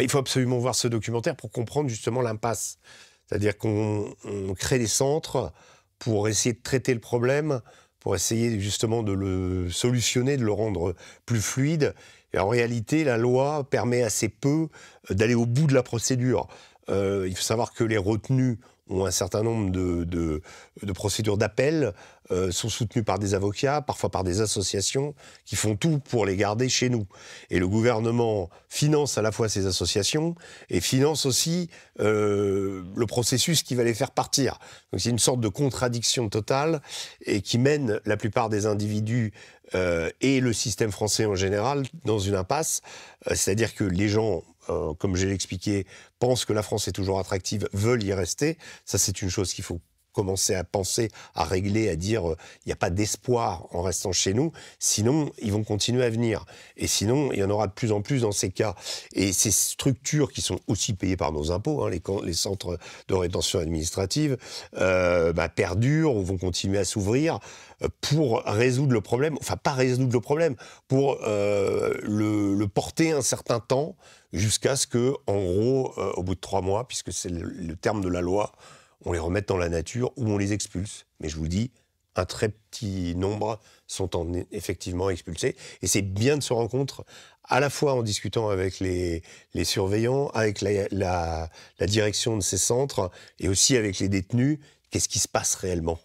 Il faut absolument voir ce documentaire pour comprendre justement l'impasse. C'est-à-dire qu'on crée des centres pour essayer de traiter le problème, pour essayer justement de le solutionner, de le rendre plus fluide. Et en réalité, la loi permet assez peu d'aller au bout de la procédure. Il faut savoir que les retenus ont un certain nombre de procédures d'appel, sont soutenues par des avocats, parfois par des associations, qui font tout pour les garder chez nous. Et le gouvernement finance à la fois ces associations et finance aussi le processus qui va les faire partir. Donc c'est une sorte de contradiction totale et qui mène la plupart des individus et le système français en général dans une impasse. C'est-à-dire que les gens, comme je l'ai expliqué, pensent que la France est toujours attractive, veulent y rester. Ça, c'est une chose qu'il faut commencer à penser, à régler, à dire il n'y a pas d'espoir en restant chez nous, sinon ils vont continuer à venir. Et sinon, il y en aura de plus en plus dans ces cas. Et ces structures qui sont aussi payées par nos impôts, hein, les centres de rétention administrative, perdurent ou vont continuer à s'ouvrir pour résoudre le problème, enfin pas résoudre le problème, pour le porter un certain temps, jusqu'à ce que, en gros, au bout de 3 mois, puisque c'est le terme de la loi, on les remette dans la nature ou on les expulse. Mais je vous dis, un très petit nombre sont effectivement expulsés. Et c'est bien de se rendre compte, à la fois en discutant avec les surveillants, avec la direction de ces centres, et aussi avec les détenus, qu'est-ce qui se passe réellement.